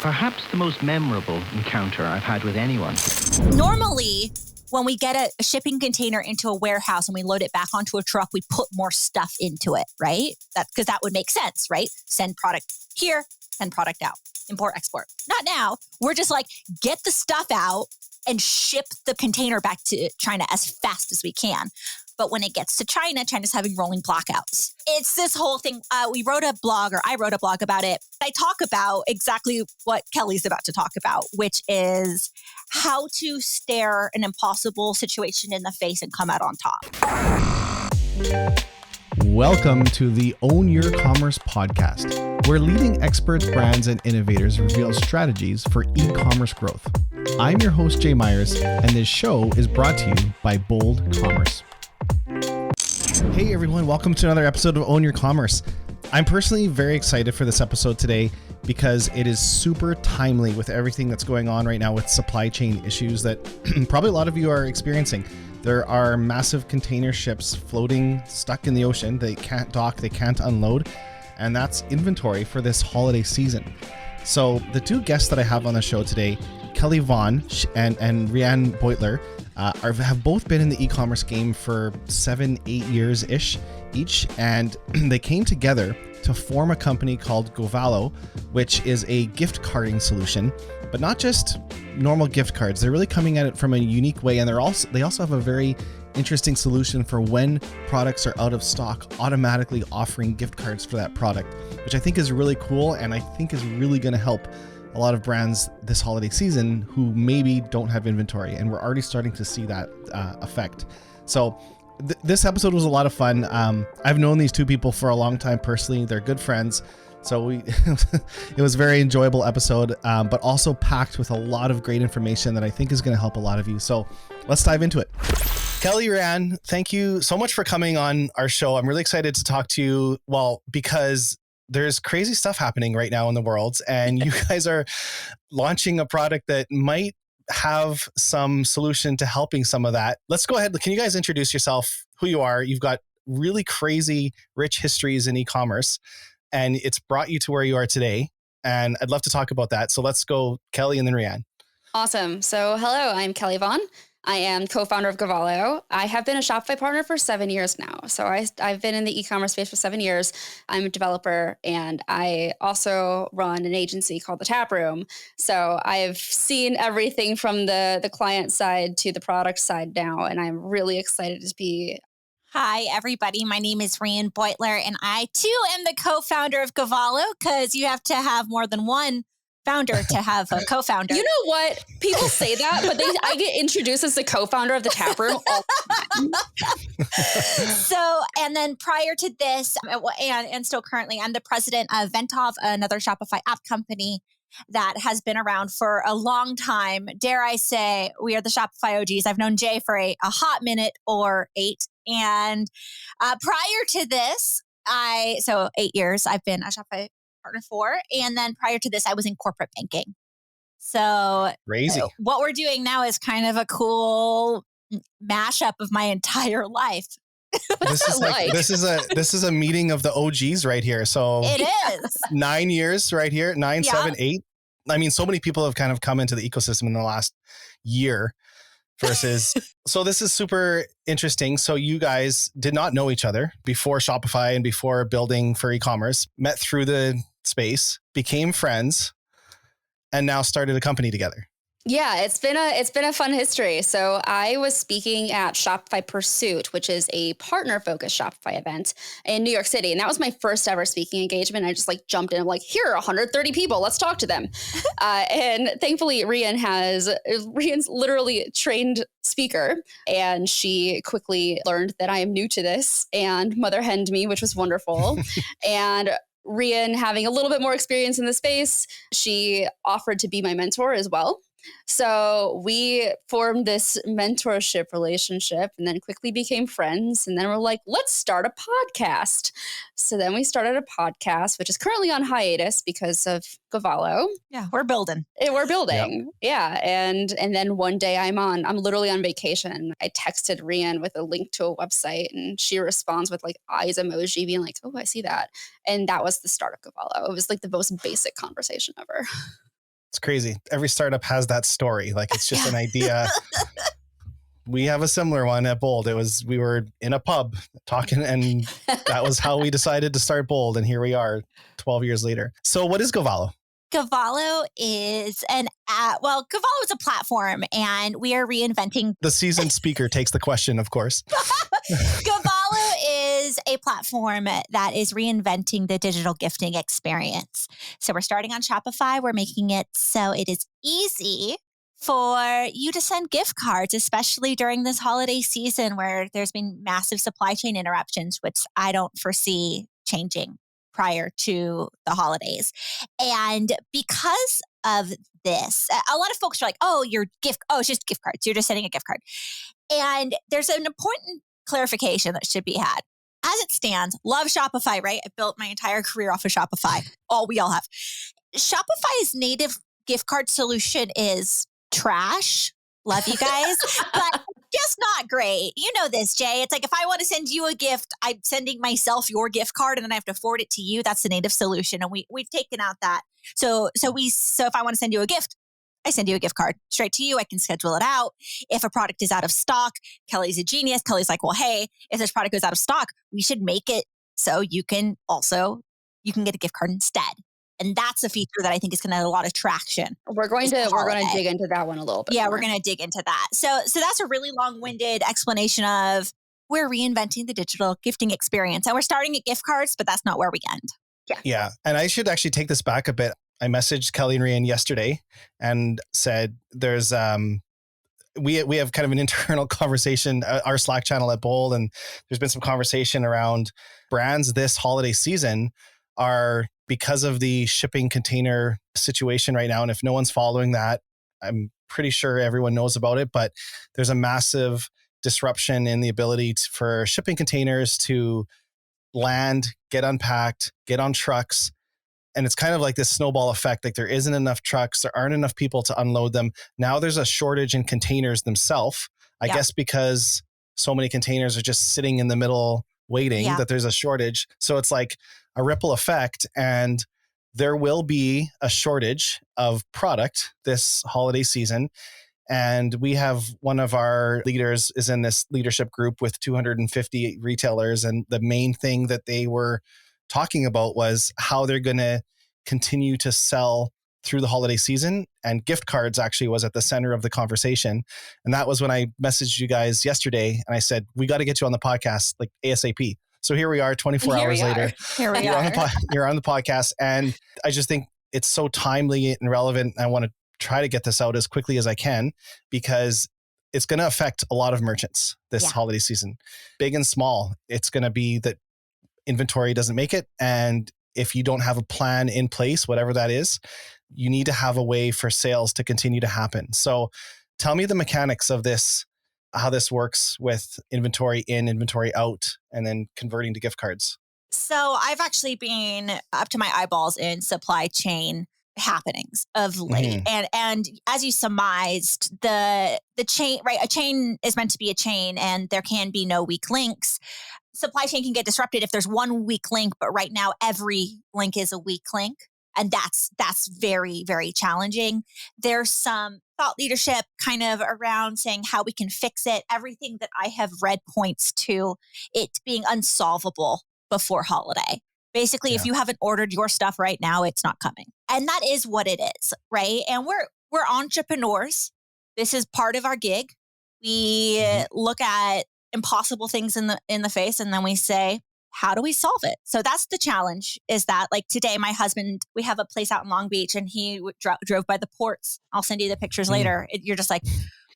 Perhaps the most memorable encounter I've had with anyone. Normally, when we get a shipping container into a warehouse and we load it back onto a truck, we put more stuff into it, right? Because that would make sense, right? Send product here, send product out, import, export. Not now. We're just like, get the stuff out and ship the container back to China as fast as we can. But when it gets to China, China's having rolling blackouts. It's this whole thing. I wrote a blog about it. I talk about exactly what Kelly's about to talk about, which is how to stare an impossible situation in the face and come out on top. Welcome to the Own Your Commerce podcast, where leading experts, brands, and innovators reveal strategies for e-commerce growth. I'm your host, Jay Myers, and this show is brought to you by Bold Commerce. Hey everyone, welcome to another episode of Own Your Commerce. I'm personally very excited for this episode today because it is super timely with everything that's going on right now with supply chain issues that probably a lot of you are experiencing. There are massive container ships floating, stuck in the ocean. They can't dock, they can't unload, and that's inventory for this holiday season. So the two guests that I have on the show today, Kelly Vaughn and Rhian Beutler, have both been in the e-commerce game for 7-8 years-ish each, and they came together to form a company called GoVallo, which is a gift carding solution, but not just normal gift cards. They're really coming at it from a unique way, and they also have a very interesting solution for when products are out of stock, automatically offering gift cards for that product, which I think is really cool, and I think is really going to help a lot of brands this holiday season who maybe don't have inventory, and we're already starting to see that effect. So this episode was a lot of fun. I've known these two people for a long time personally. They're good friends. So it was a very enjoyable episode, but also packed with a lot of great information that I think is going to help a lot of you. So let's dive into it. Kelly, Rhian, thank you so much for coming on our show. I'm really excited to talk to you, because there's crazy stuff happening right now in the world, and you guys are launching a product that might have some solution to helping some of that. Let's go ahead. Can you guys introduce yourself, who you are? You've got really crazy, rich histories in e-commerce, and it's brought you to where you are today. And I'd love to talk about that. So let's go, Kelly and then Rhian. Awesome. So hello, I'm Kelly Vaughn. I am co-founder of Govalo. I have been a Shopify partner for 7 years now. So I've been in the e-commerce space for 7 years. I'm a developer, and I also run an agency called The Tap Room. So I've seen everything from the client side to the product side now, and I'm really excited to be. Hi, everybody. My name is Rhian Beutler, and I, too, am the co-founder of Govalo, because you have to have more than one founder to have a co-founder. You know what? People say that, but I get introduced as the co-founder of the Tap Room all the time. So, and then prior to this, and still currently, I'm the president of Ventov, another Shopify app company that has been around for a long time. Dare I say, we are the Shopify OGs. I've known Jay for a hot minute or 8. And prior to this, 8 years, I've been a Shopify partner for. And then prior to this, I was in corporate banking. So crazy. What we're doing now is kind of a cool mashup of my entire life. This is a meeting of the OGs right here. So it is 9 years right here, 9, 7, 8. I mean, so many people have kind of come into the ecosystem in the last year versus. So this is super interesting. So you guys did not know each other before Shopify and before building for e-commerce, met through the space, became friends, and now started a company together. Yeah, it's been a fun history. So I was speaking at Shopify Pursuit, which is a partner-focused Shopify event in New York City. And that was my first ever speaking engagement. I just jumped in. I'm like, here are 130 people. Let's talk to them. And thankfully, Rhian's literally a trained speaker. And she quickly learned that I am new to this and mother henned me, which was wonderful. And Rhian, having a little bit more experience in the space, she offered to be my mentor as well. So we formed this mentorship relationship and then quickly became friends. And then we're like, let's start a podcast. So then we started a podcast, which is currently on hiatus because of Govalo. Yeah, we're building. We're building. Yep. Yeah. And then one day I'm literally on vacation. I texted Rhian with a link to a website and she responds with eyes emoji being like, oh, I see that. And that was the start of Govalo. It was the most basic conversation ever. It's crazy. Every startup has that story. Like it's just an idea. We have a similar one at Bold. We were in a pub talking, and that was how we decided to start Bold. And here we are 12 years later. So what is GoVallo? GoVallo is GoVallo is a platform, and we are reinventing. The seasoned speaker takes the question, of course. GoVallo is a platform that is reinventing the digital gifting experience. So we're starting on Shopify. We're making it so it is easy for you to send gift cards, especially during this holiday season where there's been massive supply chain interruptions, which I don't foresee changing prior to the holidays. And because of this, a lot of folks are like, it's just gift cards. You're just sending a gift card. And there's an important clarification that should be had. As it stands, love Shopify, right? I built my entire career off of Shopify. We all have. Shopify's native gift card solution is trash. Love you guys, but just not great. You know this, Jay. It's like if I want to send you a gift, I'm sending myself your gift card and then I have to forward it to you. That's the native solution. And we've taken out that. So if I want to send you a gift, I send you a gift card straight to you. I can schedule it out. If a product is out of stock, Kelly's a genius. Kelly's like, well, hey, if this product goes out of stock, we should make it so you can get a gift card instead. And that's a feature that I think is going to have a lot of traction. We're going to dig into that one a little bit. Yeah, more. we're going to dig into that. So that's a really long-winded explanation of we're reinventing the digital gifting experience. And we're starting at gift cards, but that's not where we end. Yeah. And I should actually take this back a bit. I messaged Kelly and Rhian yesterday and said there's we have kind of an internal conversation, our Slack channel at Bold, and there's been some conversation around brands this holiday season are, because of the shipping container situation right now. And if no one's following that, I'm pretty sure everyone knows about it, but there's a massive disruption in the ability for shipping containers to land, get unpacked, get on trucks. And it's kind of like this snowball effect. Like there isn't enough trucks. There aren't enough people to unload them. Now there's a shortage in containers themselves. I guess because so many containers are just sitting in the middle waiting that there's a shortage. So it's like a ripple effect, and there will be a shortage of product this holiday season. And we have one of our leaders is in this leadership group with 250 retailers. And the main thing that they were talking about was how they're going to continue to sell through the holiday season. And gift cards actually was at the center of the conversation. And that was when I messaged you guys yesterday and I said, we got to get you on the podcast like ASAP. So here we are 24 hours later. Here we you're are. You're on the podcast. And I just think it's so timely and relevant. I want to try to get this out as quickly as I can because it's going to affect a lot of merchants this holiday season, big and small. It's going to be that inventory doesn't make it. And if you don't have a plan in place, whatever that is, you need to have a way for sales to continue to happen. So tell me the mechanics of this, how this works with inventory in, inventory out, and then converting to gift cards. So I've actually been up to my eyeballs in supply chain happenings of late. And as you surmised, the chain, right? A chain is meant to be a chain and there can be no weak links. Supply chain can get disrupted if there's one weak link, but right now every link is a weak link. And that's very, very challenging. There's some thought leadership kind of around saying how we can fix it. Everything that I have read points to it being unsolvable before holiday. Basically, if you haven't ordered your stuff right now, it's not coming. And that is what it is, right? And we're entrepreneurs. This is part of our gig. We look at impossible things in the face and then we say, how do we solve it? So that's the challenge, is that like today, my husband, we have a place out in Long Beach and he drove by the ports. I'll send you the pictures later. You're just like,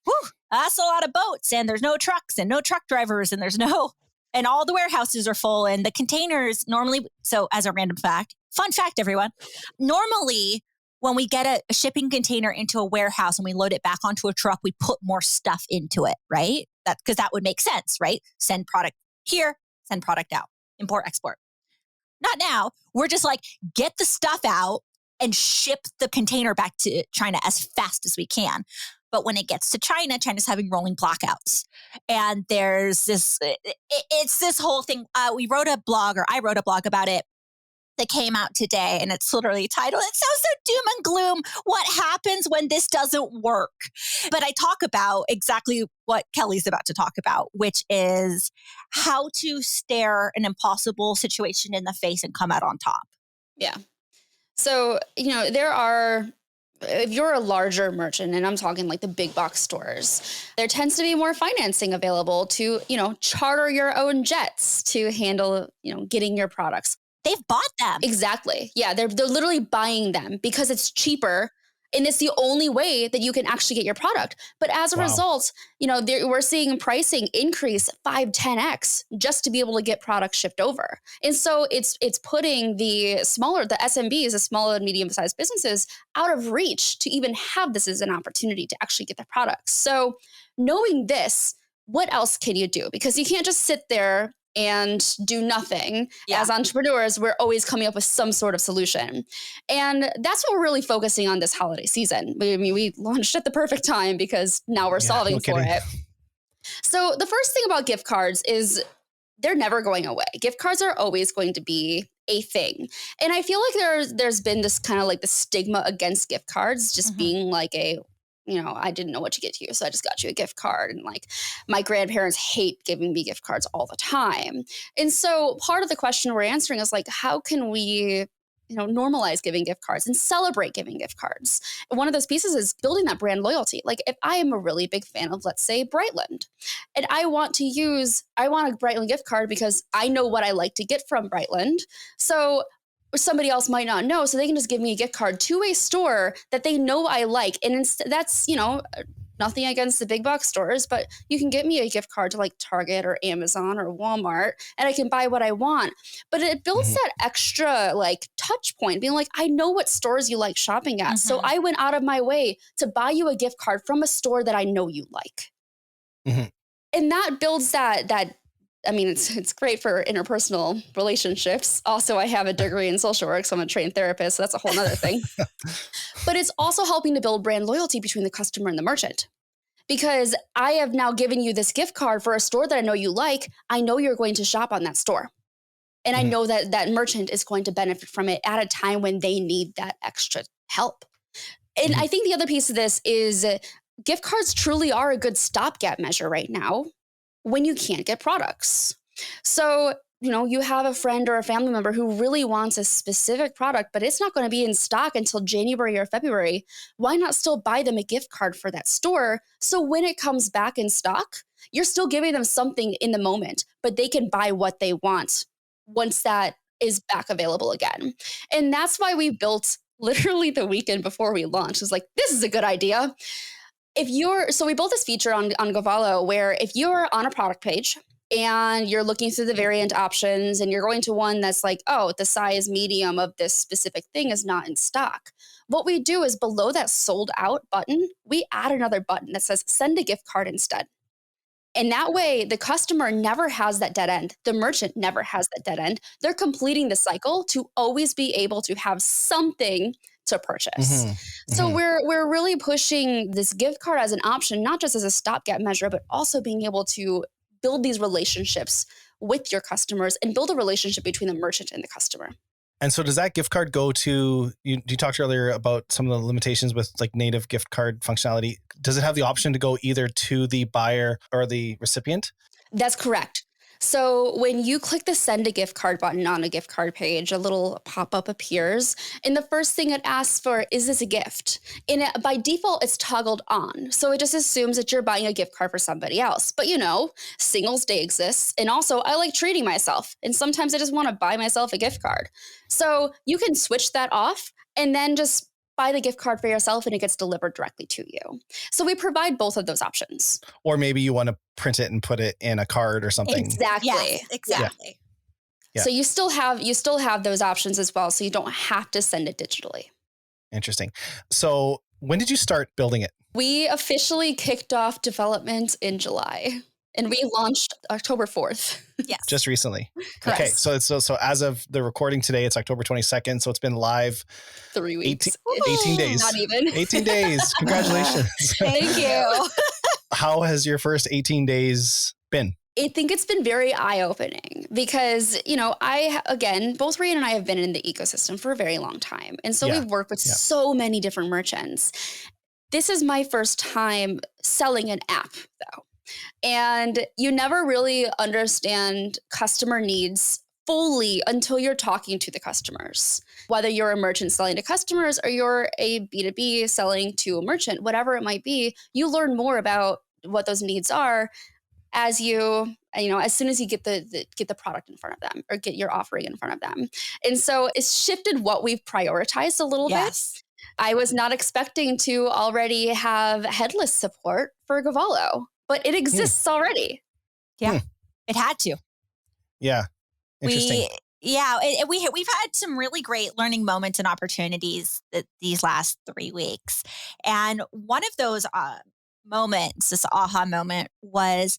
whew, that's a lot of boats and there's no trucks and no truck drivers and and all the warehouses are full and the containers normally. So as a random fact, fun fact, everyone, normally when we get a shipping container into a warehouse and we load it back onto a truck, we put more stuff into it, right? Because that would make sense, right? Send product here, send product out. Import, export. Not now. We're just like, get the stuff out and ship the container back to China as fast as we can. But when it gets to China, China's having rolling blackouts. And there's this, it's this whole thing. I wrote a blog about it that came out today, and it's literally titled, it sounds so doom and gloom, what happens when this doesn't work? But I talk about exactly what Kelly's about to talk about, which is how to stare an impossible situation in the face and come out on top. Yeah. So, if you're a larger merchant, and I'm talking like the big box stores, there tends to be more financing available to, charter your own jets to handle, getting your products. They've bought them. Exactly. Yeah, they're literally buying them because it's cheaper. And it's the only way that you can actually get your product. But as a result, we're seeing pricing increase 5-10x just to be able to get products shipped over. And so it's putting the SMBs, the small and medium-sized businesses, out of reach to even have this as an opportunity to actually get their products. So knowing this, what else can you do? Because you can't just sit there and do nothing. Yeah. As entrepreneurs, we're always coming up with some sort of solution. And that's what we're really focusing on this holiday season. We launched at the perfect time because now we're solving for it. So the first thing about gift cards is they're never going away. Gift cards are always going to be a thing. And I feel like there's been this kind of like the stigma against gift cards just being like I didn't know what to get you, so I just got you a gift card. And like my grandparents hate giving me gift cards all the time. And so part of the question we're answering is like, how can we, normalize giving gift cards and celebrate giving gift cards? And one of those pieces is building that brand loyalty. Like if I am a really big fan of, let's say, Brightland, and I want a Brightland gift card because I know what I like to get from Brightland. So somebody else might not know, so they can just give me a gift card to a store that they know I like. And that's, nothing against the big box stores, but you can get me a gift card to like Target or Amazon or Walmart, and I can buy what I want. But it builds that extra like touch point, being like, I know what stores you like shopping at. So I went out of my way to buy you a gift card from a store that I know you like. And that builds that it's great for interpersonal relationships. Also, I have a degree in social work, so I'm a trained therapist. So that's a whole other thing. But it's also helping to build brand loyalty between the customer and the merchant. Because I have now given you this gift card for a store that I know you like. I know you're going to shop on that store. And I know that that merchant is going to benefit from it at a time when they need that extra help. And I think the other piece of this is gift cards truly are a good stopgap measure right now when you can't get products. So, you have a friend or a family member who really wants a specific product, but it's not going to be in stock until January or February. Why not still buy them a gift card for that store? So when it comes back in stock, you're still giving them something in the moment, but they can buy what they want once that is back available again. And that's why we built literally the weekend before we launched. It's like, this is a good idea. So we built this feature on GoVallo where if you're on a product page and you're looking through the variant options and you're going to one that's like, oh, the size medium of this specific thing is not in stock. What we do is below that sold out button, we add another button that says send a gift card instead. And that way the customer never has that dead end. The merchant never has that dead end. They're completing the cycle to always be able to have something to purchase. So we're really pushing this gift card as an option, not just as a stopgap measure, but also being able to build these relationships with your customers and build a relationship between the merchant and the customer. And so does that gift card go to, you talked earlier about some of the limitations with like native gift card functionality. Does it have the option to go either to the buyer or the recipient? That's correct. So when you click the send a gift card button on a gift card page, a little pop-up appears. And the first thing it asks for, is this a gift? And by default, it's toggled on. So it just assumes that you're buying a gift card for somebody else. But Singles Day exists. And also I like treating myself. And sometimes I just want to buy myself a gift card. So you can switch that off and then just buy the gift card for yourself and it gets delivered directly to you. So we provide both of those options. Or maybe you want to print it and put it in a card or something. Exactly. Yes, exactly. Yeah. So you still have those options as well. So you don't have to send it digitally. Interesting. So when did you start building it? We officially kicked off development in July. And we launched October 4th. Yes. Just recently. Correct. Okay. So as of the recording today, it's October 22nd. So it's been live 3 weeks. 18 days. Not even. 18 days. Congratulations. Thank you. How has your first 18 days been? I think it's been very eye-opening because, both Rhian and I have been in the ecosystem for a very long time. And so we've worked with so many different merchants. This is my first time selling an app, though. And you never really understand customer needs fully until you're talking to the customers. Whether you're a merchant selling to customers or you're a B2B selling to a merchant, whatever it might be, you learn more about what those needs are as as soon as you get the product in front of them or get your offering in front of them. And so it's shifted what we've prioritized a little bit. I was not expecting to already have headless support for Govalo, but it exists already. Yeah, it had to. Yeah. Interesting. We've had some really great learning moments and opportunities these last 3 weeks. And one of those moments, this aha moment was,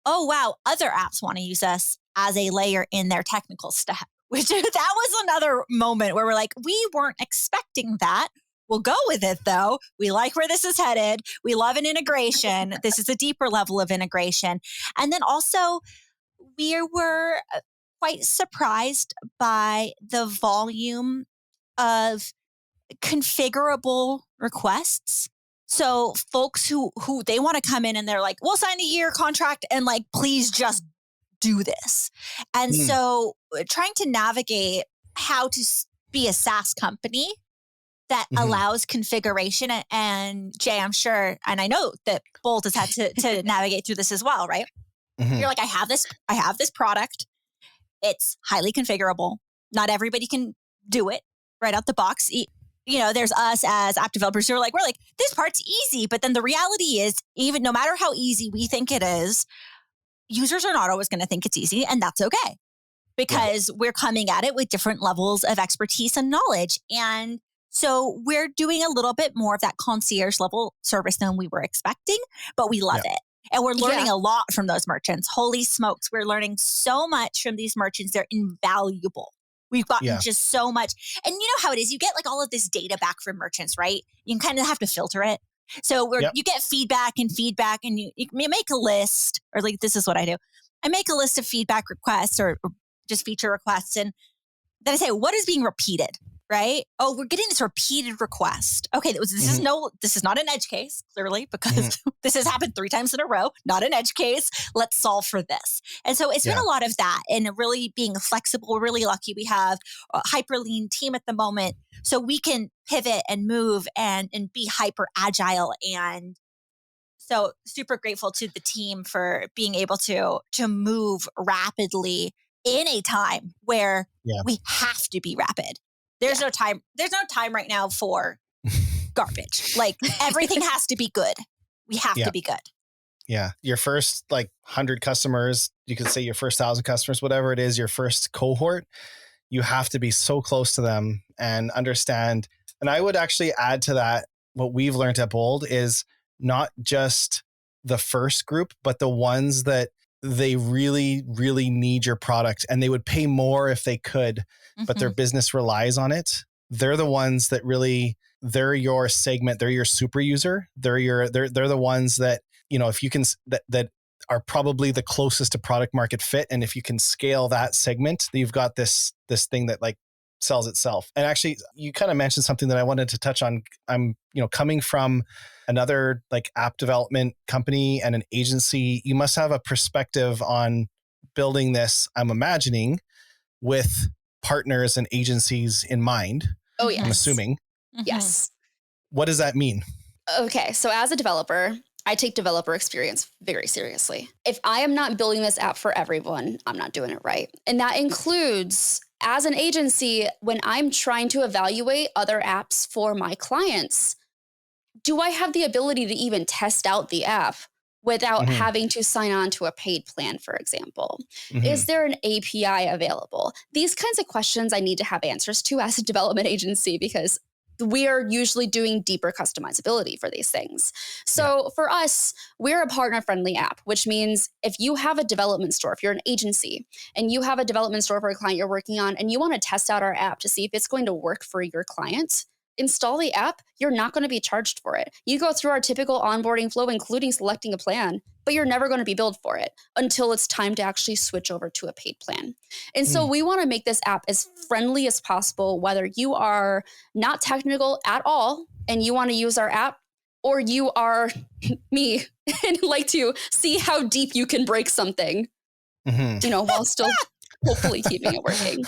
oh, wow, other apps want to use us as a layer in their technical stack, which that was another moment where we're like, we weren't expecting that. We'll go with it, though. We like where this is headed. We love an integration. This is a deeper level of integration. And then also, we were quite surprised by the volume of configurable requests. So folks who they want to come in and they're like, we'll sign a year contract and like, please just do this. And so trying to navigate how to be a SaaS company that allows configuration. And Jay, I'm sure, and I know that Bolt has had to navigate through this as well, right? You're like, I have this product. It's highly configurable. Not everybody can do it right out the box. There's us as app developers who are like, we're like, this part's easy. But then the reality is, even no matter how easy we think it is, users are not always going to think it's easy. And that's okay because we're coming at it with different levels of expertise and knowledge. And so we're doing a little bit more of that concierge level service than we were expecting, but we love it. And we're learning a lot from those merchants. Holy smokes, we're learning so much from these merchants. They're invaluable. We've gotten just so much. And you know how it is. You get like all of this data back from merchants, right? You can kind of have to filter it. So you get feedback and you make a list, or like, this is what I do. I make a list of feedback requests or just feature requests. And then I say, what is being repeated? Right? Oh, we're getting this repeated request. Okay, this is not an edge case, clearly, because this has happened 3 times in a row. Not an edge case. Let's solve for this. And so it's been a lot of that and really being flexible. We're really lucky. We have a hyper lean team at the moment, so we can pivot and move and be hyper agile. And so super grateful to the team for being able to move rapidly in a time where we have to be rapid. There's no time. There's no time right now for garbage. Like everything has to be good. We have to be good. Yeah. Your first 100 customers, you could say your first 1,000 customers, whatever it is, your first cohort, you have to be so close to them and understand. And I would actually add to that, what we've learned at Bold is not just the first group, but the ones that they really, really need your product and they would pay more if they could, but their business relies on it. They're the ones that really, they're your segment. They're your super user. They're the ones that, if you can, that are probably the closest to product market fit. And if you can scale that segment, you've got this thing that sells itself. And actually, you kind of mentioned something that I wanted to touch on. I'm, coming from another app development company and an agency, you must have a perspective on building this, I'm imagining, with partners and agencies in mind. Oh, yes. I'm assuming. Yes. What does that mean? Okay. So as a developer, I take developer experience very seriously. If I am not building this app for everyone, I'm not doing it right. And that includes, as an agency, when I'm trying to evaluate other apps for my clients, do I have the ability to even test out the app without having to sign on to a paid plan, for example? Is there an API available? These kinds of questions I need to have answers to as a development agency because we are usually doing deeper customizability for these things. So for us, we're a partner-friendly app, which means if you have a development store, if you're an agency and you have a development store for a client you're working on and you want to test out our app to see if it's going to work for your client, install the app. You're not going to be charged for it. You go through our typical onboarding flow, including selecting a plan. but you're never going to be billed for it until it's time to actually switch over to a paid plan. And so we want to make this app as friendly as possible, whether you are not technical at all and you want to use our app, or you are me and like to see how deep you can break something, while still hopefully keeping it working.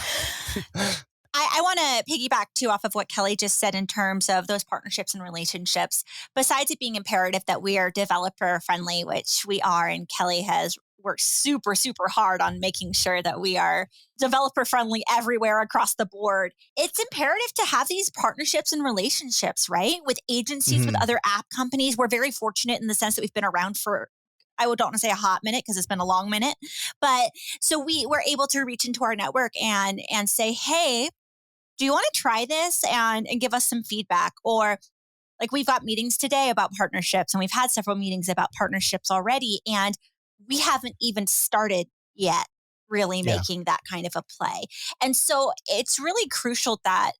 I want to piggyback too off of what Kelly just said in terms of those partnerships and relationships. Besides it being imperative that we are developer friendly, which we are, and Kelly has worked super, super hard on making sure that we are developer friendly everywhere across the board. It's imperative to have these partnerships and relationships, right? With agencies, with other app companies. We're very fortunate in the sense that we've been around for, I don't want to say a hot minute because it's been a long minute, but so we were able to reach into our network and say, hey, do you want to try this and give us some feedback? Or like we've got meetings today about partnerships, and we've had several meetings about partnerships already, and we haven't even started yet really making that kind of a play. And so it's really crucial that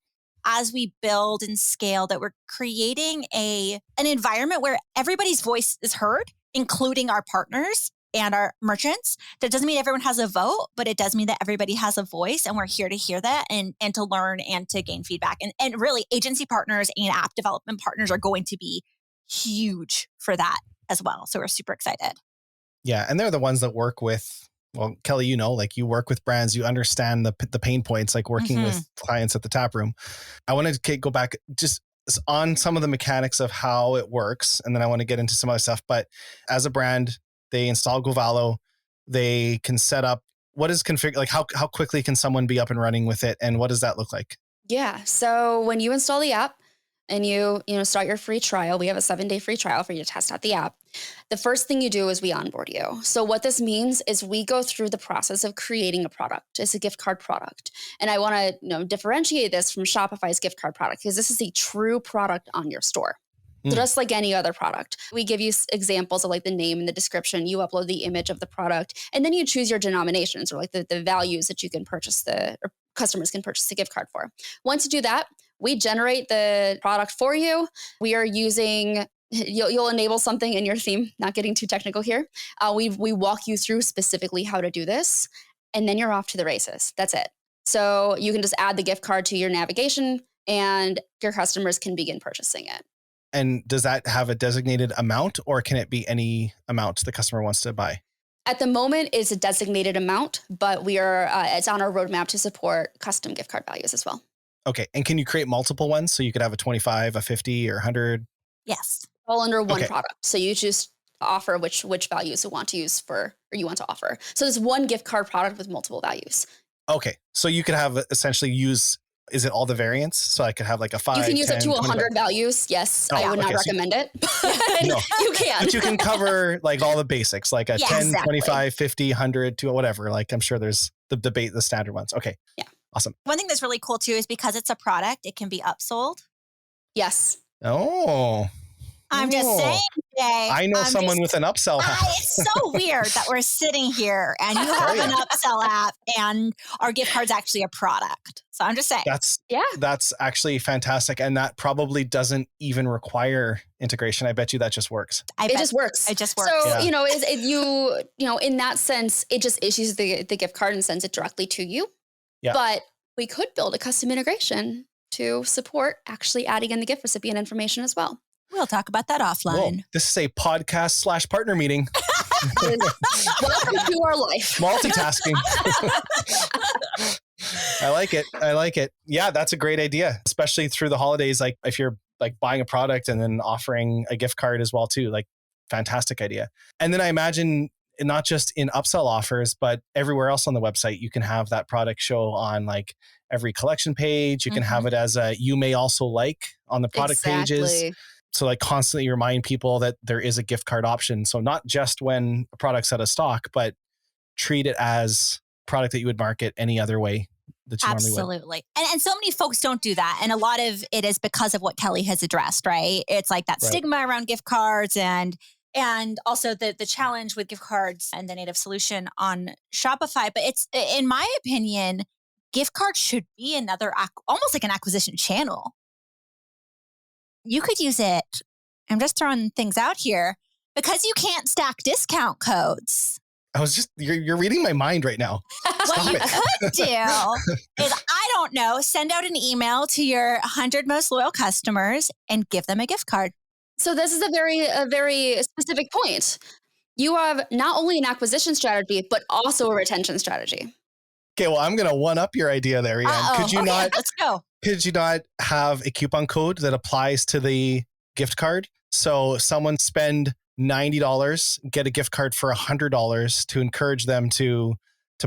as we build and scale, that we're creating an environment where everybody's voice is heard, including our partners and our merchants. That doesn't mean everyone has a vote, but it does mean that everybody has a voice, and we're here to hear that and to learn and to gain feedback. And really, agency partners and app development partners are going to be huge for that as well. So we're super excited. Yeah. And they're the ones that work with, well, Kelly, like you work with brands, you understand the pain points, like working with clients at the tap room. I want to go back just on some of the mechanics of how it works. And then I want to get into some other stuff. But as a brand, they install GoVallo, they can set up, what is configured, like how quickly can someone be up and running with it? And what does that look like? Yeah. So when you install the app and you start your free trial, we have a 7-day free trial for you to test out the app. The first thing you do is we onboard you. So what this means is we go through the process of creating a product. It's a gift card product. And I want to differentiate this from Shopify's gift card product, because this is a true product on your store. So just like any other product, we give you examples of like the name and the description. You upload the image of the product, and then you choose your denominations or like the values that you can purchase or customers can purchase the gift card for. Once you do that, we generate the product for you. We are using, you'll enable something in your theme, not getting too technical here. We walk you through specifically how to do this, and then you're off to the races. That's it. So you can just add the gift card to your navigation and your customers can begin purchasing it. And does that have a designated amount, or can it be any amount the customer wants to buy? At the moment, it's a designated amount, but we are it's on our roadmap to support custom gift card values as well. Okay. And can you create multiple ones? So you could have a 25, a 50, or 100? Yes. All under one product. So you just offer which values you want to use or you want to offer. So there's one gift card product with multiple values. Okay. So you could have essentially is it all the variants? So I could have like a 5, you can use 10, it to 100 25 values. Yes. I would not recommend it. No. You can. But you can cover like all the basics, like a 10, exactly. 25, 50, 100 to whatever. Like I'm sure there's the standard ones. Okay. Yeah. Awesome. One thing that's really cool too is because it's a product, it can be upsold. Yes. Oh. I'm just saying, Jay. I know someone with an upsell app. It's so weird that we're sitting here and you have an upsell app and our gift card's actually a product. So I'm just saying. That's actually fantastic. And that probably doesn't even require integration. I bet you that just works. It just works. So, in that sense, it just issues the gift card and sends it directly to you. Yeah. But we could build a custom integration to support actually adding in the gift recipient information as well. We'll talk about that offline. Whoa, this is a podcast / partner meeting. Welcome to our life. Multitasking. I like it. Yeah, that's a great idea, especially through the holidays. Like if you're like buying a product and then offering a gift card as well too, like fantastic idea. And then I imagine not just in upsell offers, but everywhere else on the website, you can have that product show on like every collection page. You can have it as a, you may also like on the product pages. So like constantly remind people that there is a gift card option. So not just when a product's out of stock, but treat it as a product that you would market any other way that you normally would. Absolutely. And so many folks don't do that. And a lot of it is because of what Kelly has addressed, right? It's like that stigma around gift cards and also the challenge with gift cards and the native solution on Shopify. But it's, in my opinion, gift cards should be another, almost like an acquisition channel. You could use it, I'm just throwing things out here, Because you can't stack discount codes. I was just, you're reading my mind right now. What you could do is, I don't know, send out an email to your 100 most loyal customers and give them a gift card. So this is a very specific point. You have not only an acquisition strategy, but also a retention strategy. Okay, well, I'm going to one up your idea there, Rhian. Could you let's go. Could you not have a coupon code that applies to the gift card? So someone spend $90, get a gift card for $100 to encourage them to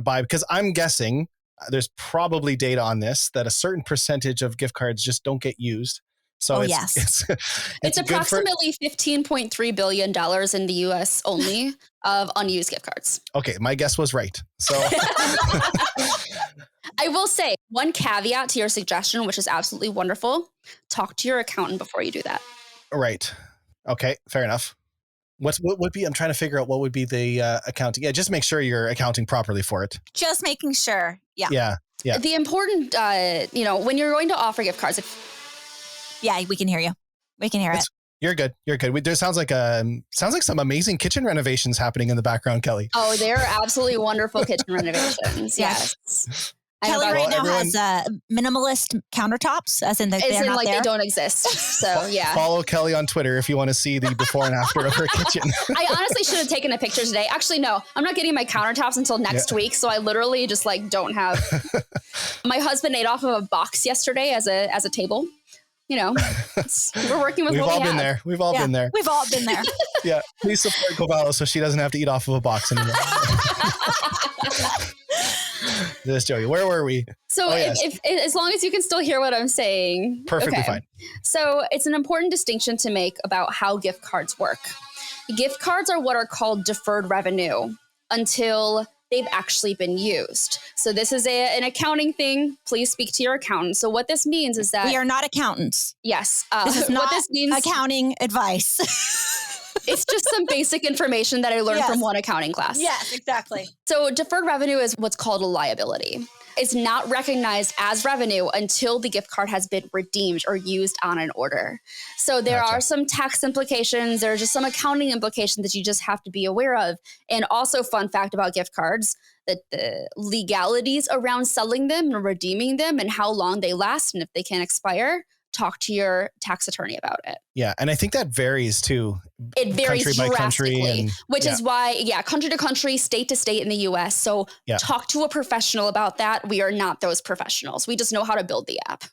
buy, because I'm guessing there's probably data on this that a certain percentage of gift cards just don't get used. So it's approximately $15.3 billion in the US only of unused gift cards. Okay, my guess was right. So I will say one caveat to your suggestion, which is absolutely wonderful. Talk to your accountant before you do that. Right. Okay, fair enough. What would be, I'm trying to figure out what would be the accounting. Yeah, just make sure you're accounting properly for it. Just making sure. Yeah. The important, when you're going to offer gift cards. Yeah, we can hear you. We can hear it. You're good. There sounds like some amazing kitchen renovations happening in the background, Kelly. Oh, they're absolutely wonderful kitchen renovations. Yes. Kelly right now has minimalist countertops, as in they're not there. They don't exist. So yeah. Follow Kelly on Twitter if you want to see the before and after of her kitchen. I honestly should have taken a picture today. Actually, no, I'm not getting my countertops until next week. So I literally just don't have. My husband ate off of a box yesterday as a table. We're working with what we have. We've all been there. We've all been there. Yeah. Please support Govalo so she doesn't have to eat off of a box anymore. Just joking. Where were we? So if as long as you can still hear what I'm saying. Perfectly fine. So it's an important distinction to make about how gift cards work. Gift cards are what are called deferred revenue until they've actually been used. So this is an accounting thing. Please speak to your accountant. So what this means is that we are not accountants. Yes. This is not accounting advice. It's just some basic information that I learned from one accounting class. Yes, exactly. So deferred revenue is what's called a liability. It's not recognized as revenue until the gift card has been redeemed or used on an order. So there are some tax implications. There are just some accounting implications that you just have to be aware of. And also, fun fact about gift cards, that the legalities around selling them and redeeming them and how long they last and if they can expire. Talk to your tax attorney about it. Yeah. And I think that varies too. It varies country by country. Which is why, country to country, state to state in the US. So talk to a professional about that. We are not those professionals. We just know how to build the app.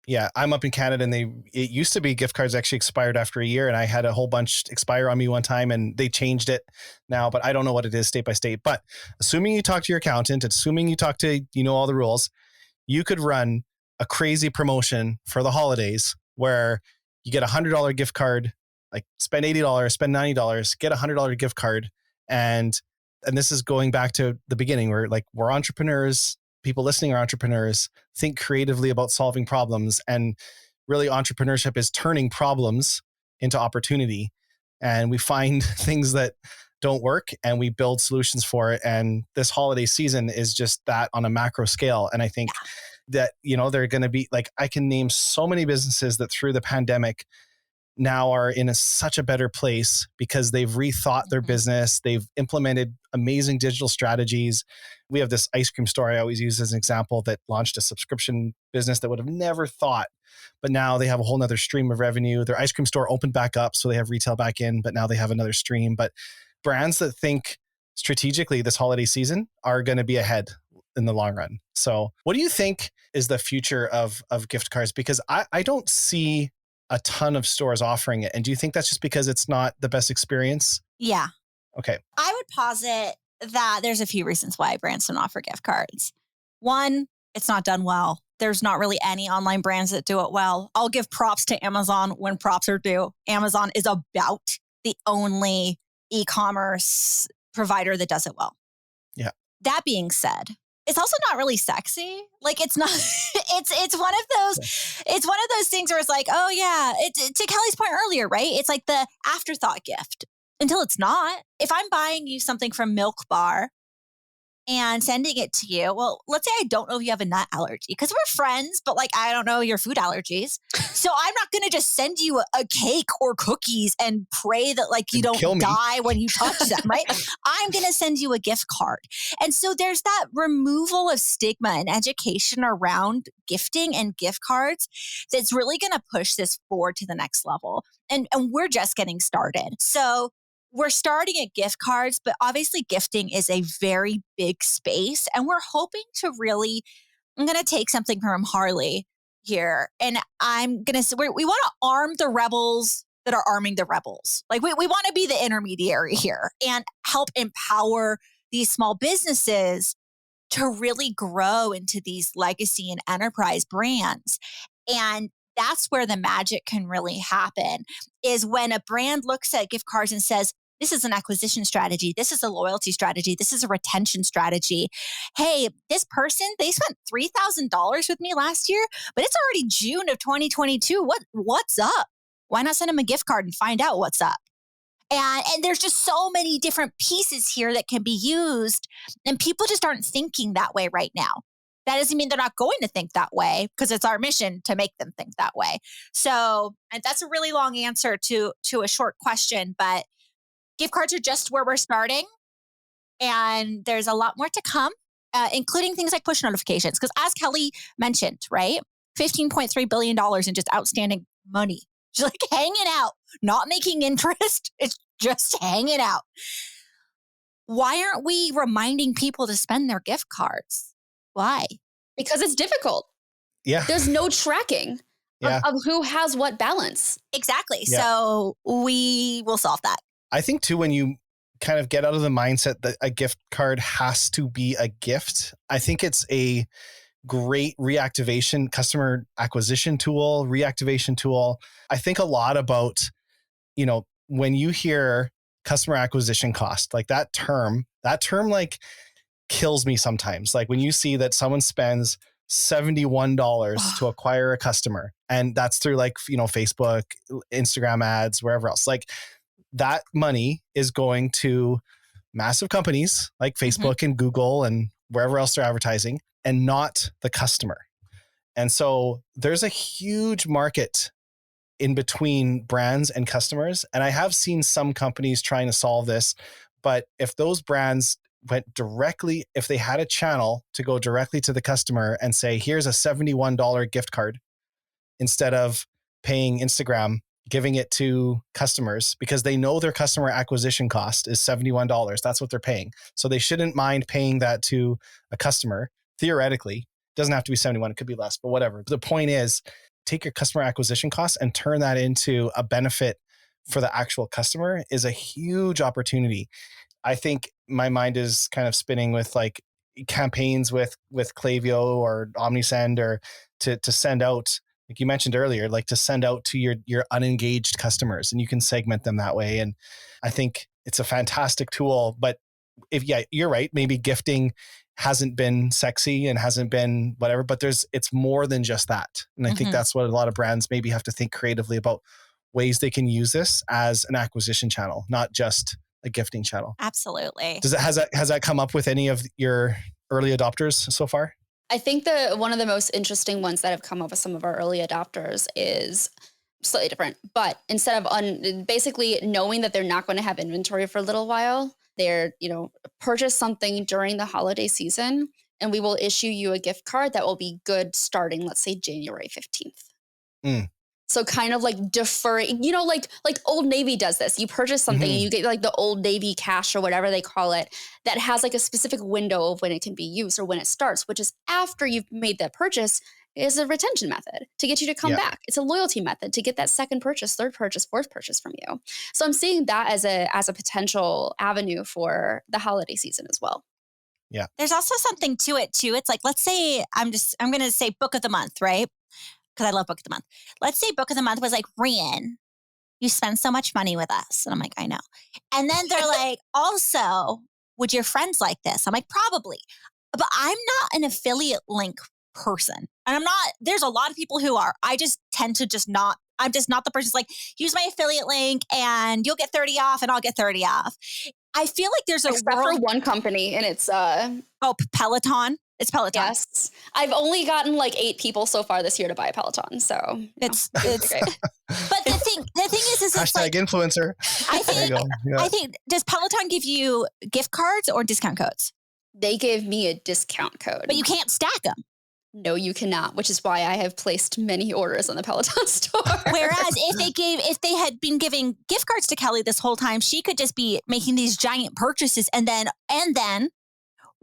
Yeah. I'm up in Canada and it used to be gift cards actually expired after a year. And I had a whole bunch expire on me one time and they changed it now, but I don't know what it is state by state. But assuming you talk to your accountant, assuming you talk to, all the rules, you could run a crazy promotion for the holidays where you get $100 gift card, like spend $80, spend $90, get $100 gift card. And this is going back to the beginning where we're entrepreneurs, people listening are entrepreneurs, think creatively about solving problems. And really entrepreneurship is turning problems into opportunity. And we find things that don't work and we build solutions for it. And this holiday season is just that on a macro scale. And I think that, they're going to be I can name so many businesses that through the pandemic now are in such a better place because they've rethought their business. They've implemented amazing digital strategies. We have this ice cream store I always use as an example that launched a subscription business that would have never thought, but now they have a whole nother stream of revenue. Their ice cream store opened back up. So they have retail back in, but now they have another stream. But brands that think strategically this holiday season are going to be ahead in the long run. So what do you think is the future of gift cards? Because I don't see a ton of stores offering it. And do you think that's just because it's not the best experience? Yeah. Okay. I would posit that there's a few reasons why brands don't offer gift cards. One, it's not done well. There's not really any online brands that do it well. I'll give props to Amazon when props are due. Amazon is about the only e-commerce provider that does it well. Yeah. That being said, it's also not really sexy. It's not, it's one of those things where it's oh yeah, to Kelly's point earlier, right? It's like the afterthought gift until it's not. If I'm buying you something from Milk Bar and sending it to you. Well, let's say I don't know if you have a nut allergy because we're friends, but like I don't know your food allergies. So I'm not going to just send you a cake or cookies and pray that like you don't die when you touch them, right? I'm going to send you a gift card. And so there's that removal of stigma and education around gifting and gift cards that's really going to push this forward to the next level. And we're just getting started. So we're starting at gift cards, but obviously gifting is a very big space. And we're hoping to really, I'm going to take something from Harley here. And I'm going to say, we want to arm the rebels that are arming the rebels. Like we want to be the intermediary here and help empower these small businesses to really grow into these legacy and enterprise brands. And that's where the magic can really happen, is when a brand looks at gift cards and says, this is an acquisition strategy. This is a loyalty strategy. This is a retention strategy. Hey, this person, they spent $3,000 with me last year, but it's already June of 2022. What's up? Why not send them a gift card and find out what's up? And there's just so many different pieces here that can be used. And people just aren't thinking that way right now. That doesn't mean they're not going to think that way, because it's our mission to make them think that way. So, and that's a really long answer to a short question, but gift cards are just where we're starting. And there's a lot more to come, including things like push notifications. Because as Kelly mentioned, right? $15.3 billion in just outstanding money. Just like hanging out, not making interest. It's just hanging out. Why aren't we reminding people to spend their gift cards? Why? Because it's difficult. Yeah. There's no tracking of who has what balance. Exactly. Yeah. So we will solve that. I think too, when you kind of get out of the mindset that a gift card has to be a gift, I think it's a great reactivation, customer acquisition tool, reactivation tool. I think a lot about, when you hear customer acquisition cost, like that term like kills me sometimes. Like when you see that someone spends $71 to acquire a customer, and that's through like, Facebook, Instagram ads, wherever else, like that money is going to massive companies like Facebook and Google and wherever else they're advertising, and not the customer. And so there's a huge market in between brands and customers. And I have seen some companies trying to solve this, but if those brands went directly, if they had a channel to go directly to the customer and say, here's a $71 gift card, instead of paying Instagram, giving it to customers, because they know their customer acquisition cost is $71. That's what they're paying. So they shouldn't mind paying that to a customer. Theoretically, it doesn't have to be 71, it could be less, but whatever. The point is, take your customer acquisition costs and turn that into a benefit for the actual customer is a huge opportunity. I think my mind is kind of spinning with like campaigns with Klaviyo or OmniSend, or to send out, like you mentioned earlier, like to send out to your unengaged customers, and you can segment them that way. And I think it's a fantastic tool. But you're right, maybe gifting hasn't been sexy and hasn't been whatever, but it's more than just that. And I think that's what a lot of brands maybe have to think creatively about, ways they can use this as an acquisition channel, not just a gifting channel. Absolutely. Has that come up with any of your early adopters so far? I think one of the most interesting ones that have come up with some of our early adopters is slightly different, but instead of basically knowing that they're not going to have inventory for a little while, they're, purchase something during the holiday season, and we will issue you a gift card that will be good starting, let's say, January 15th. So kind of like deferring, like Old Navy does this. You purchase something and you get like the Old Navy cash or whatever they call it, that has like a specific window of when it can be used or when it starts, which is after you've made that purchase, is a retention method to get you to come back. It's a loyalty method to get that second purchase, third purchase, fourth purchase from you. So I'm seeing that as a potential avenue for the holiday season as well. Yeah. There's also something to it too. It's like, let's say I'm going to say book of the month, right? Because I love book of the month. Let's say book of the month was like, Rhian, you spend so much money with us. And I'm like, I know. And then they're like, also, would your friends like this? I'm like, probably. But I'm not an affiliate link person. And there's a lot of people who are. I just tend to I'm just not the person who's like, use my affiliate link and you'll get 30 off and I'll get 30 off. I feel like there's a Except for one company, and it's Peloton. It's Peloton. Yes. I've only gotten like 8 people so far this year to buy a Peloton. So it's but the thing is it's hashtag like influencer. I think does Peloton give you gift cards or discount codes? They give me a discount code. But you can't stack them. No, you cannot, which is why I have placed many orders on the Peloton store. Whereas if they had been giving gift cards to Kelly this whole time, she could just be making these giant purchases and then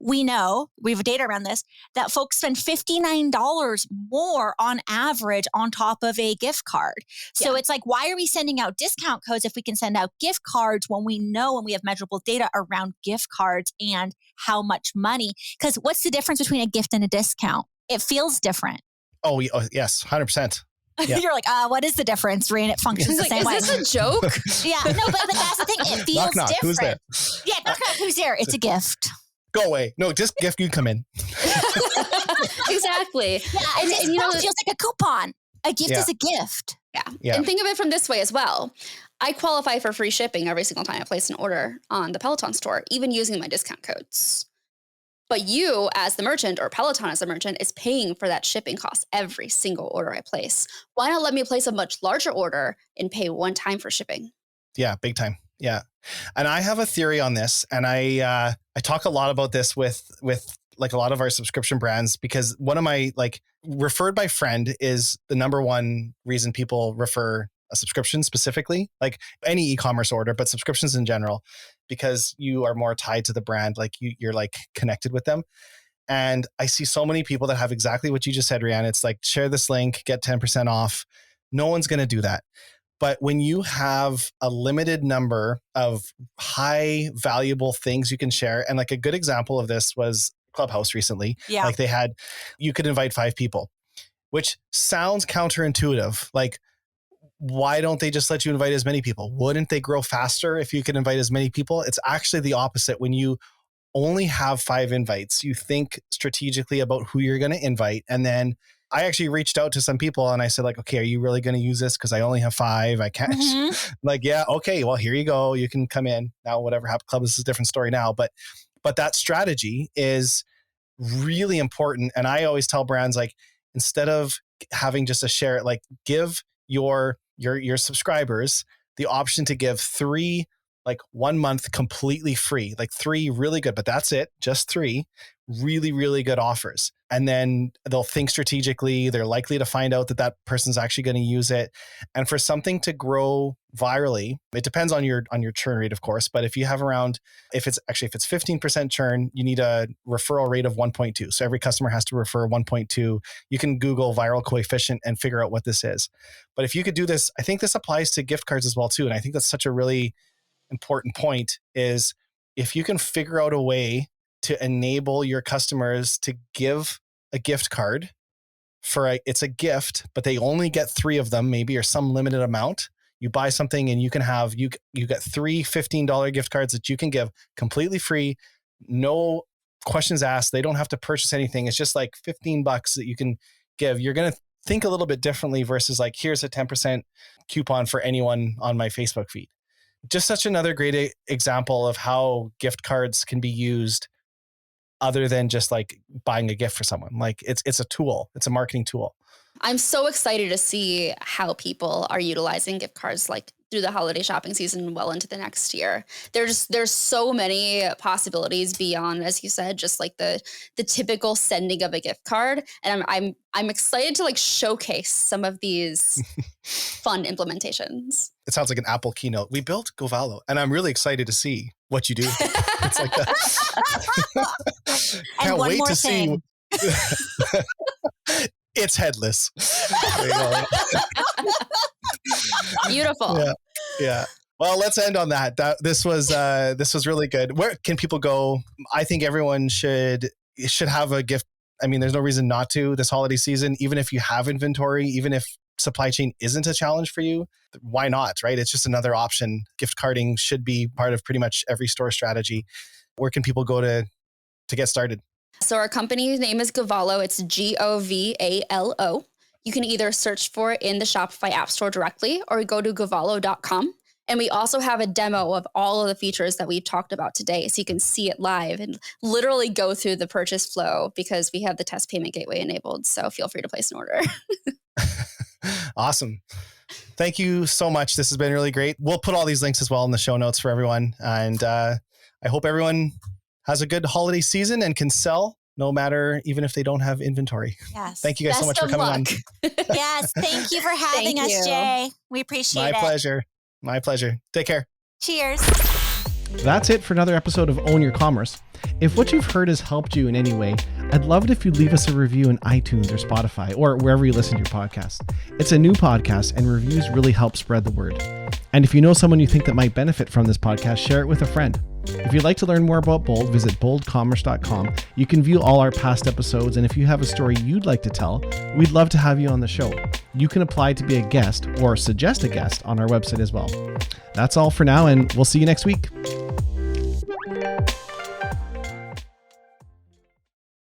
we know, we have data around this, that folks spend $59 more on average on top of a gift card. So it's like, why are we sending out discount codes if we can send out gift cards when we know and we have measurable data around gift cards and how much money? Because what's the difference between a gift and a discount? It feels different. Oh, yes, 100%. Yeah. You're like, what is the difference, Rhian? It functions the same way. Is this a joke? Yeah, no, but that's the thing. It feels knock. different. Who's there? Yeah, knock. Who's there? It's a gift. Go away. No, just gift, you come in. Exactly. Yeah, and it feels like a coupon. A gift is a gift. Yeah. And think of it from this way as well. I qualify for free shipping every single time I place an order on the Peloton store, even using my discount codes. But you as the merchant or Peloton as a merchant is paying for that shipping cost every single order I place. Why not let me place a much larger order and pay one time for shipping? Yeah, big time. Yeah. And I have a theory on this, and I talk a lot about this with like a lot of our subscription brands, because one of my referred by friend is the number one reason people refer a subscription specifically, like any e-commerce order, but subscriptions in general, because you are more tied to the brand, like you're like connected with them. And I see so many people that have exactly what you just said, Rhian. It's like, share this link, get 10% off. No one's going to do that. But when you have a limited number of high valuable things you can share, and like a good example of this was Clubhouse recently. Yeah. Like you could invite 5 people, which sounds counterintuitive. Like, why don't they just let you invite as many people? Wouldn't they grow faster if you could invite as many people? It's actually the opposite. When you only have 5 invites, you think strategically about who you're going to invite. And then I actually reached out to some people and I said, like, okay, are you really going to use this? Because I only have 5. I can't. Mm-hmm. Like, yeah, okay, well, here you go. You can come in. Now, whatever happened, Club, this is a different story now. But that strategy is really important. And I always tell brands, like, instead of having just a share, like, give your subscribers the option to give 3, like 1 month completely free, like 3 really good, but that's it, just 3 really, really good offers. And then they'll think strategically. They're likely to find out that person's actually going to use it. And for something to grow virally, it depends on your churn rate, of course. But if you have if it's 15% churn, you need a referral rate of 1.2. So every customer has to refer 1.2. You can Google viral coefficient and figure out what this is. But if you could do this, I think this applies to gift cards as well too. And I think that's such a really important point, is if you can figure out a way to enable your customers to give a gift card it's a gift, but they only get 3 of them, maybe, or some limited amount. You buy something and you can have, you get 3 $15 gift cards that you can give completely free. No questions asked. They don't have to purchase anything. It's just like $15 that you can give. You're going to think a little bit differently versus like, here's a 10% coupon for anyone on my Facebook feed. Just such another great example of how gift cards can be used other than just like buying a gift for someone. Like it's a tool. It's a marketing tool. I'm so excited to see how people are utilizing gift cards like through the holiday shopping season well into the next year. There's so many possibilities beyond, as you said, just like the typical sending of a gift card. And I'm excited to like showcase some of these fun implementations. It sounds like an Apple keynote. We built GoVallo, and I'm really excited to see what you do. It's like that. Can't wait to see. It's headless. There you go. Beautiful. Yeah. Well, let's end on that. This was really good. Where can people go? I think everyone should have a gift. I mean, there's no reason not to this holiday season, even if you have inventory, even if supply chain isn't a challenge for you, why not, right? It's just another option. Gift carding should be part of pretty much every store strategy. Where can people go to get started? So our company's name is GoVallo. It's GoVallo. You can either search for it in the Shopify App Store directly or go to govallo.com And we also have a demo of all of the features that we've talked about today. So you can see it live and literally go through the purchase flow because we have the test payment gateway enabled. So feel free to place an order. Awesome. Thank you so much. This has been really great. We'll put all these links as well in the show notes for everyone. And I hope everyone has a good holiday season and can sell no matter, even if they don't have inventory. Yes. Thank you guys so much for coming on. Yes. Thank you for having us, Jay. We appreciate it. My pleasure. My pleasure. Take care. Cheers. That's it for another episode of Own Your Commerce. If what you've heard has helped you in any way, I'd love it if you'd leave us a review in iTunes or Spotify or wherever you listen to your podcast. It's a new podcast and reviews really help spread the word. And if you know someone you think that might benefit from this podcast, share it with a friend. If you'd like to learn more about Bold, visit boldcommerce.com. You can view all our past episodes, and if you have a story you'd like to tell, we'd love to have you on the show. You can apply to be a guest or suggest a guest on our website as well. That's all for now, and we'll see you next week.